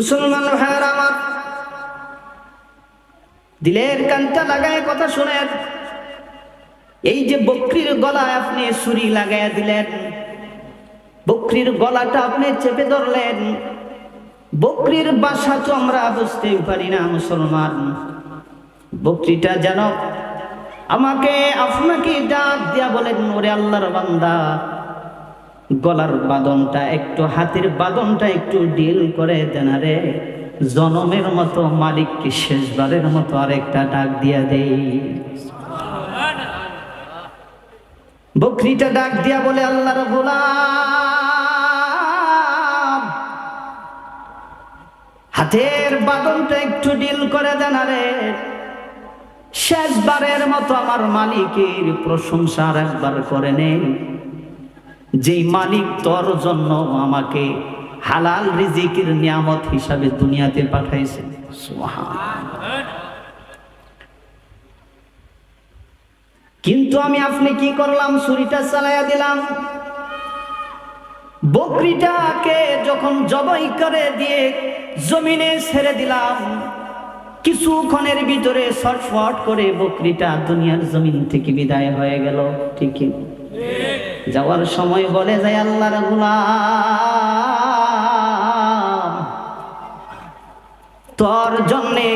মুসলমান ভাইয়েরা আমার, দিলের কানটা লাগায় কথা শুনেন। এই যে বকরির গলায় আপনি ছুরি লাগাইয়া দিলেন, বকরির গলাটা আপনি চেপে ধরলেন, বকরির বাসা তো আমরা বুঝতেই পারি না মুসলমান। বকরিটা যেন আমাকে আপনাকে ডাক দিয়া বলেন, ওরে আল্লাহর বান্দা, গলার বাঁধনটা একটু, হাতের বাঁধনটা একটু ডিল করে দেন রে, জনমের মতো মালিককে শেষবারের মতো আরেকটা ডাক দিয়া দেই। বকরিটা ডাক দিয়া বলে, আল্লাহর গোলাম, হাতের বাঁধনটা একটু ডিল করে দেন রে, শেষবারের মতো আমার মালিকের প্রশংসা আর একবার করে নেন, যেই মালিক তোর জন্য আমাকে হালাল রিজিকের নিয়ামত হিসাবে দুনিয়াতে পাঠাইছে। সুবহানাল্লাহ। কিন্তু আমি আপনি কি করলাম, ছুরিটা চালাইয়া দিলাম। বকরিটাকে যখন জবাই করে দিয়ে জমিনে ছেড়ে দিলাম, কিছুক্ষণের ভিতরে ছটফট করে বকরিটা দুনিয়ার জমিন থেকে বিদায় হয়ে গেল। ঠিক কি? যাওয়ার সময় বলে যায়, আল্লাহর গোলাম, তোর জন্যে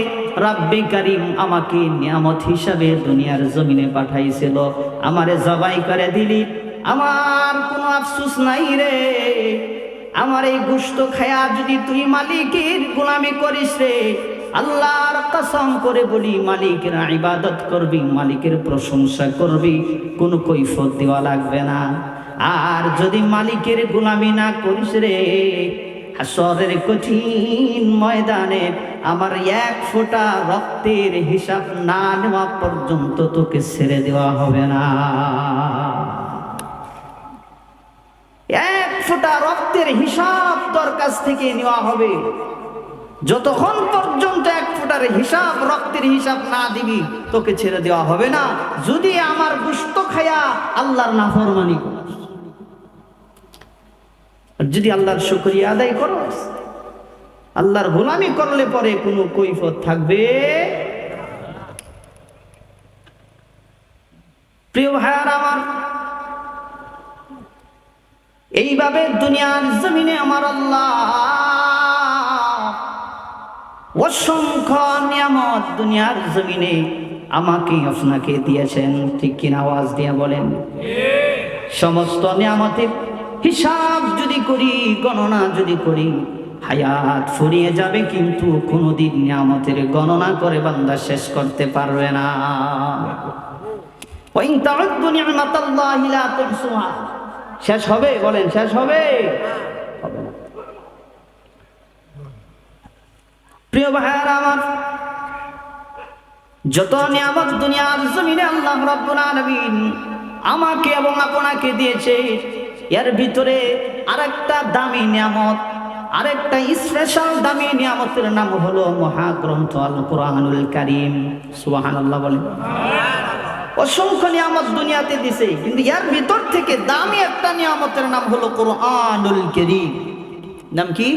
রাব্বে কারীম আমাকে নিয়ামত হিসাবে দুনিয়ার জমিনে পাঠাইছিল, আমারে জবাই করে দিলি, আমার কোনো আফসোস নাই রে। আমার এই গোশত খায়া যদি তুই মালিকের গোলামি করিস রে, আল্লাহর কসম করে বলি, মালিকের ইবাদত করবি, মালিকের প্রশংসা করবি, কোনো কৈফিয়ত দেওয়া লাগবে না। আর যদি মালিকের গোলামি না করিস রে, হাসরের কঠিন ময়দানে আমার এক ফোঁটা রক্তের হিসাব না নেওয়া পর্যন্ত তোকে ছেড়ে দেওয়া হবে না। এক ফোঁটা রক্তের হিসাব তোর কাছ থেকে নেওয়া হবে। যতক্ষণ পর্যন্ত এক ফোঁটার হিসাব, রক্তের হিসাব না দিবি, তোকে ছেড়ে দেওয়া হবে না। যদি আমার গোশত খায়া আল্লাহর নাফরমানি করিস, যদি আল্লাহর শুকরিয়া আদায় করস, আল্লাহর গোলামি করলে পরে কোনো কৈফিয়ত থাকবে। প্রিয় ভাইয়ার আমার, এইভাবে দুনিয়ার জমিনে আমার আল্লাহ অসংখ্য নিয়ামত দুনিয়ার জমিনে আমাকে আপনাকে দিয়েছেন। ঠিক কিনা? আওয়াজ দিয়ে বলেন। সমস্ত নিয়ামতের হিসাব যদি করি, গণনা যদি করি, হায়াত ফুরিয়ে যাবে, কিন্তু কোনদিন নিয়ামতের গণনা করে বান্দা শেষ করতে পারবে না। ওয়া ইন তাউদ্দু নি'মাতাল্লাহি লা তুহসুহা, শেষ হবে? বলেন, শেষ হবে? হবে না। প্রিয় ভাইয়ারা আমার, যত নিয়ামত দুনিয়ার জমিনে আল্লাহ রাব্বুল আলামিন আমাকে এবং আপনাকে দিয়েছে, এর ভিতরে আরেকটা দামি নিয়ামত, আরেকটা স্পেশাল দামি নিয়ামতের নাম হলো মহাগ্রন্থ আল কোরআনুল কারীম। সুবহানাল্লাহ বলেন। অসংখ্য নিয়ামত দুনিয়াতে দিছে, কিন্তু এর ভিতর থেকে দামি একটা নিয়ামতের নাম হলো কোরআনুল কারীম। নাম কি?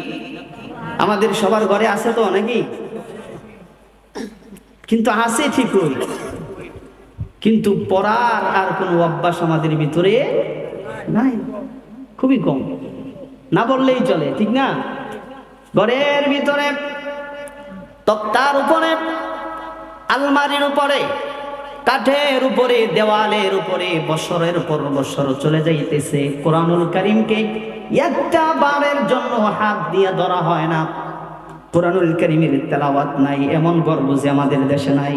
আমাদের সবার ঘরে আছে তো নাকি? কিন্তু আছে ঠিকই, কিন্তু পড়ার আর কোনো অভ্যাস আমাদের ভিতরে নাই, খুবই কম, না বললেই চলে। ঠিক না? ঘরের ভিতরে তক্তার উপরে, আলমারির উপরে, কাঠের উপরে, দেওয়ালের উপরে বছরের পর বছর চলে যাইতেছে, কোরআনুল কারীমকে একটা বারের জন্য হাত দিয়ে ধরা হয় না। কোরআনুল কারীমের তেলাওয়াত নাই, এমন গর্ব যে আমাদের দেশে নাই।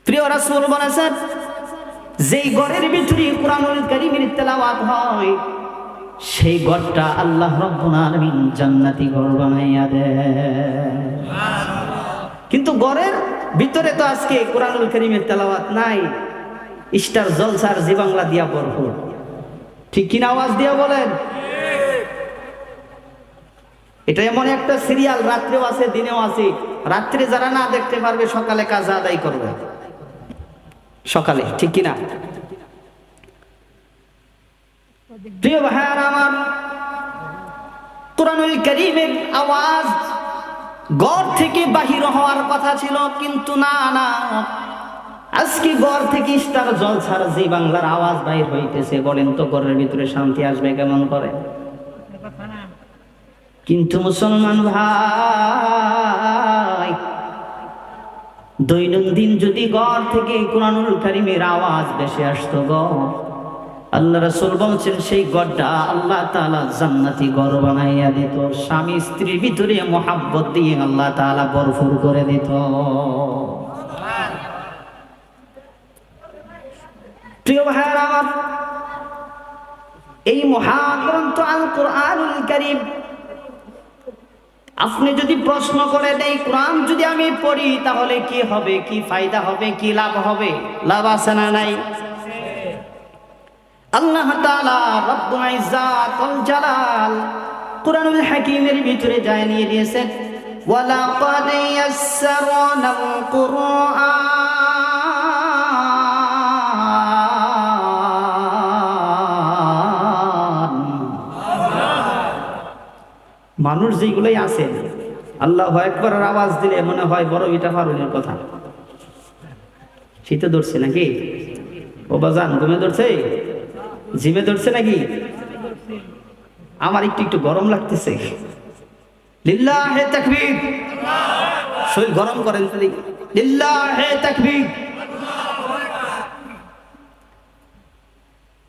প্রিয় রাসূল বলেছেন, যেই ঘরের ভিতরে কোরআনুল কারীমের তেলাওয়াত হয়, সেই ঘরটা আল্লাহ রাব্বুল আলামিন জান্নাতি ঘর বানাইয়া দেয়। কিন্তু ঘরের ভিতরে তো আজকে কোরআনুল কারীমের তেলাওয়াত নাই, স্টার জলসার জি বাংলা দিয়া ভরপুর। ঠিক কিনা? আওয়াজ দিয়া বলেন। এটা এমন একটা সিরিয়াল, রাত্রেও আছে দিনেও আছে। রাত্রে যারা না দেখতে পারবে, সকালে কাজ আদায় করবে সকালে। ঠিক কিনা? প্রিয় ভাইয়ারা আমার, কুরআনুল কারীমের আওয়াজ ঘর থেকে বাহির হওয়ার কথা ছিল, কিন্তু না, আজকে ঘর থেকে স্টার জলসার যে বাংলার আওয়াজ বাইর হইতেছে, বলেন তো ঘরের ভিতরে শান্তি আসবে কেমন করে? কিন্তু মুসলমান ভাই, দৈনন্দিন যদি ঘর থেকে কুরআনুল কারীমের আওয়াজ বেশি আসতো গো, আল্লাহ রাসূল বলছেন সেই ঘরটা আল্লাহ তাআলা জান্নাতি ঘর বানাইয়া দিত, স্বামী স্ত্রীর ভিতরে মোহাব্বত দিয়ে আল্লাহ তাআলা ভরপুর করে দিত। প্রিয় ভাইরা আমার, এই মহাগ্রন্থ আল কুরআনুল কারীম, আপনি যদি প্রশ্ন করে দেই কোরআন যদি আমি পড়ি তাহলে কি হবে, কি ফায়দা হবে, কি লাভ হবে? লাভ আছে না নাই? আল্লাহ তাআলা রব্বুল ইজ্জাত ওয়াল জালাল কুরআনুল হাকীমের ভিতরে জানিয়ে দিয়েছেন, ওয়ালাকাদ ইয়াসসারনাল কুরআন। মানুষ যেগুলোই আছে, আল্লাহু আকবারের আওয়াজ দিলে মনে হয় বড় ইটা ফারুনের কথা। শীতে ধরছে নাকি? ও বাজান ঘুমে ধরছে, জিমে ধরছে নাকি? আমার একটু গরম লাগতেছে। লিল্লাহে তাকবীর, শরীর গরম করেন তো দেখি। লিল্লাহে তাকবীর।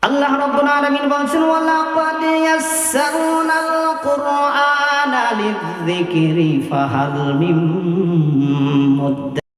আল্লাহ রাব্বুল আলামিন বলেন, ওয়ালাকাদ ইয়াসসারনাল কুরআনা লিযিকরি ফাহাল মিন মুদ্দাকির।